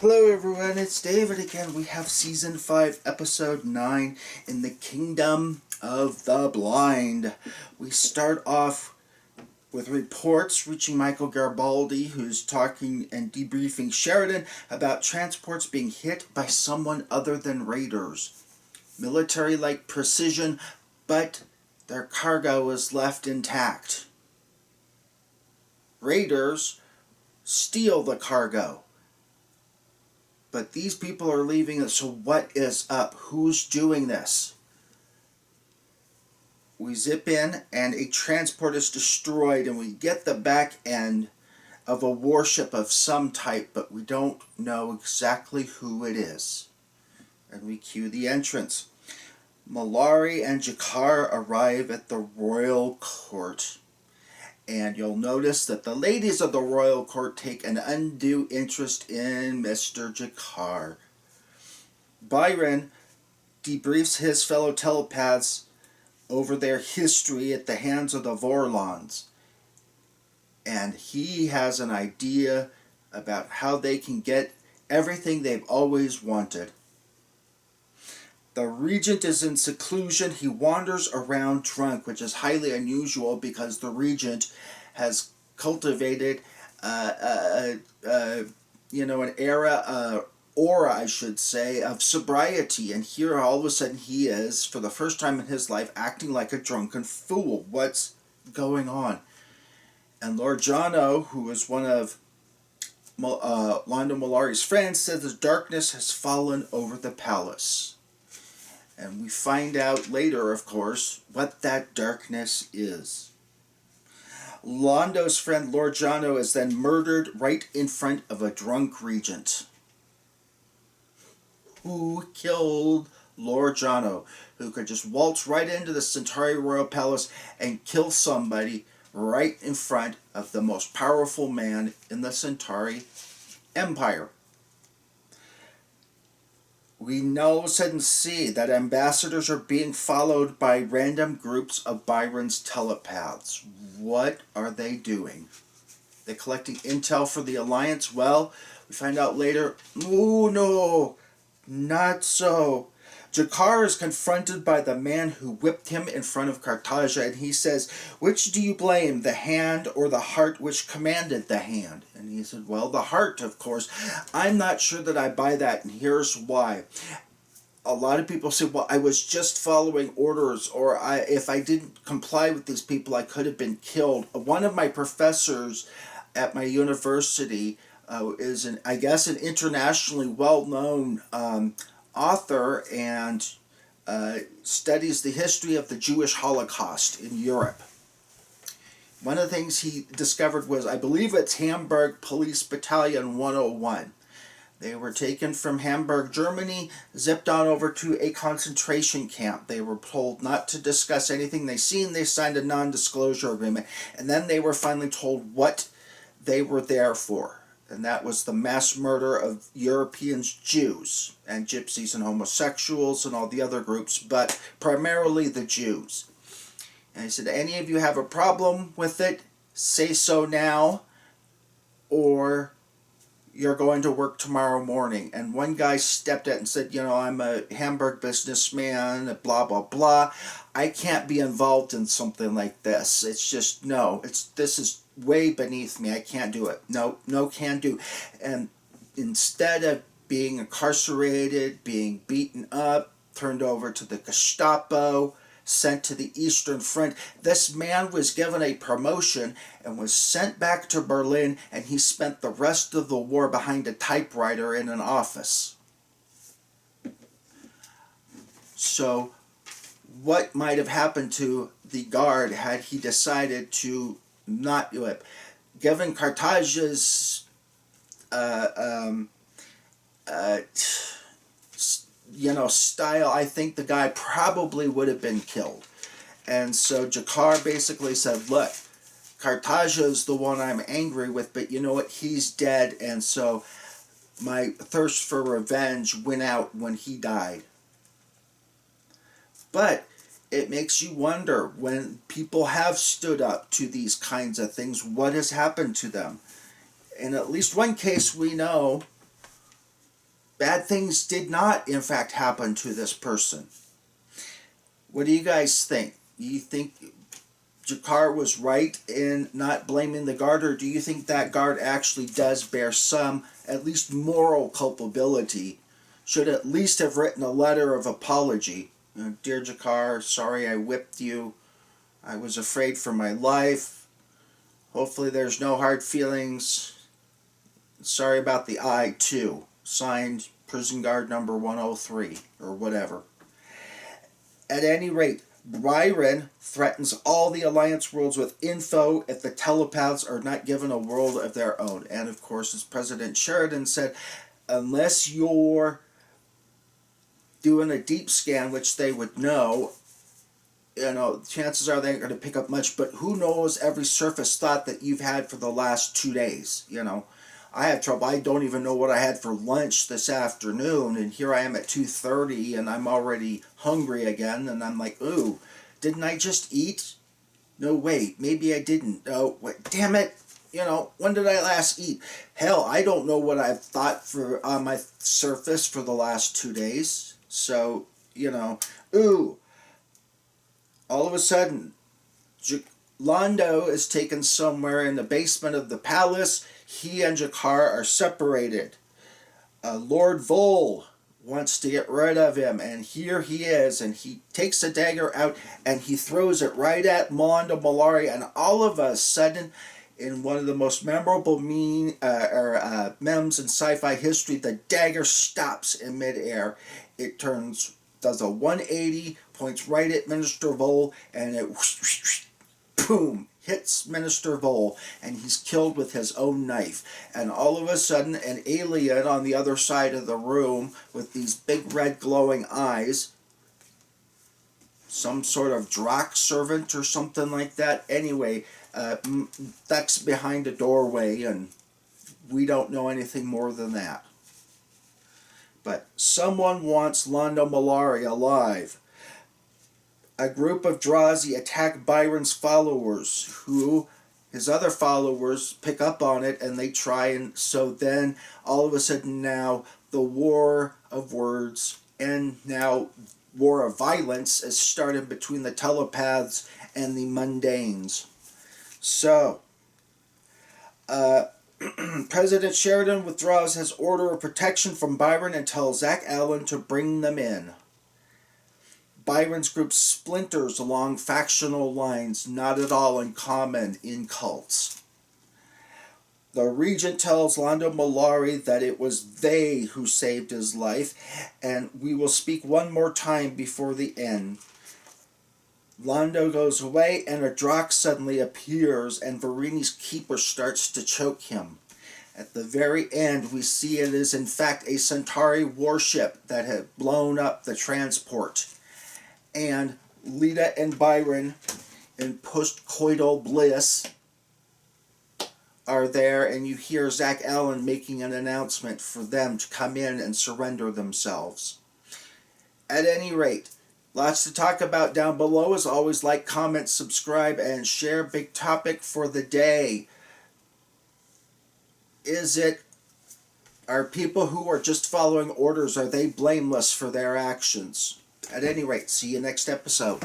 Hello everyone, it's David again. We have Season 5, Episode 9 in the Kingdom of the Blind. We start off with reports reaching Michael Garibaldi, who's talking and debriefing Sheridan about transports being hit by someone other than raiders. Military-like precision, but their cargo was left intact. Raiders steal the cargo. But these people are leaving it, so what is up? Who's doing this? We zip in, and a transport is destroyed, and we get the back end of a warship of some type, but we don't know exactly who it is. And we cue the entrance. Mollari and Jakar arrive at the royal court. And you'll notice that the ladies of the royal court take an undue interest in Mr. Jakar. Byron debriefs his fellow telepaths over their history at the hands of the Vorlons. And he has an idea about how they can get everything they've always wanted. The regent is in seclusion. He wanders around drunk, which is highly unusual because the regent has cultivated an aura, I should say, of sobriety. And here all of a sudden he is, for the first time in his life, acting like a drunken fool. What's going on? And Lord Jono, who is one of Londo Mollari's friends, says the darkness has fallen over the palace. And we find out later, of course, what that darkness is. Londo's friend Lord Jono is then murdered right in front of a drunk regent. Who killed Lord Jono, who could just waltz right into the Centauri royal palace and kill somebody right in front of the most powerful man in the Centauri Empire. We know and see that ambassadors are being followed by random groups of Byron's telepaths. What are they doing? They're collecting intel for the Alliance? Well, we find out later, oh no, not so. Jakar is confronted by the man who whipped him in front of Cartagia, and he says, which do you blame, the hand or the heart which commanded the hand? And he said, well, the heart, of course. I'm not sure that I buy that, and here's why. A lot of people say, well, I was just following orders, or if I didn't comply with these people, I could have been killed. One of my professors at my university is, an internationally well-known author and studies the history of the Jewish Holocaust in Europe. One of the things he discovered was, I believe it's Hamburg Police Battalion 101. They were taken from Hamburg, Germany, zipped on over to a concentration camp. They were told not to discuss anything they seen. They signed a non-disclosure agreement. And then they were finally told what they were there for. And that was the mass murder of Europeans, Jews, and gypsies and homosexuals and all the other groups, but primarily the Jews. And he said, any of you have a problem with it, say so now, or you're going to work tomorrow morning. And one guy stepped out and said, I'm a Hamburg businessman, blah, blah, blah. I can't be involved in something like this. It's just, no, this is way beneath me. I can't do it. No, can't do. And instead of being incarcerated, being beaten up, turned over to the Gestapo, sent to the Eastern Front, this man was given a promotion and was sent back to Berlin, and he spent the rest of the war behind a typewriter in an office. So what might have happened to the guard had he decided to not do it? Given Cartagia's style, I think the guy probably would have been killed. And so Jakar basically said, look, Cartagia is the one I'm angry with, but you know what, he's dead, and so my thirst for revenge went out when he died. But it makes you wonder, when people have stood up to these kinds of things, what has happened to them? In at least one case we know, bad things did not, in fact, happen to this person. What do you guys think? Do you think G'Kar was right in not blaming the guard, or do you think that guard actually does bear some, at least moral culpability? Should at least have written a letter of apology. Dear G'Kar, sorry I whipped you. I was afraid for my life. Hopefully there's no hard feelings. Sorry about the eye, too. Signed, prison guard number 103, or whatever. At any rate, Byron threatens all the Alliance worlds with info if the telepaths are not given a world of their own. And of course, as President Sheridan said, unless you're doing a deep scan, which they would know, chances are they aren't going to pick up much, but who knows every surface thought that you've had for the last 2 days, I have trouble. I don't even know what I had for lunch this afternoon, and here I am at 2:30, and I'm already hungry again, and I'm like, ooh, didn't I just eat? No, wait, maybe I didn't. Oh, wait, damn it. When did I last eat? Hell, I don't know what I've thought for on my surface for the last 2 days. So, ooh. All of a sudden, Londo is taken somewhere in the basement of the palace. He and G'Kar are separated. Lord Vol wants to get rid of him, and here he is, and he takes a dagger out, and he throws it right at Londo Mollari, and all of a sudden, in one of the most memorable memes in sci-fi history, the dagger stops in midair. It does a 180, points right at Minister Vol, and it boom, hits Minister Vol, and he's killed with his own knife. And all of a sudden, an alien on the other side of the room with these big red glowing eyes, some sort of Drak servant or something like that. Anyway, that's behind a doorway, and we don't know anything more than that. But someone wants Londo Mollari alive. A group of Drazi attack Byron's followers, who his other followers pick up on it, and they try, and so then all of a sudden now the war of words and now war of violence has started between the telepaths and the mundanes. So, President Sheridan withdraws his order of protection from Byron and tells Zach Allen to bring them in. Byron's group splinters along factional lines, not at all uncommon in cults. The Regent tells Londo Mollari that it was they who saved his life, and we will speak one more time before the end. Londo goes away, and a Drak suddenly appears, and Varini's keeper starts to choke him. At the very end, we see it is in fact a Centauri warship that had blown up the transport. And Lita and Byron, in post-coital bliss, are there, and you hear Zach Allen making an announcement for them to come in and surrender themselves. At any rate, lots to talk about down below. As always, like, comment, subscribe, and share. Big topic for the day. Are people who are just following orders, are they blameless for their actions? At any rate, see you next episode.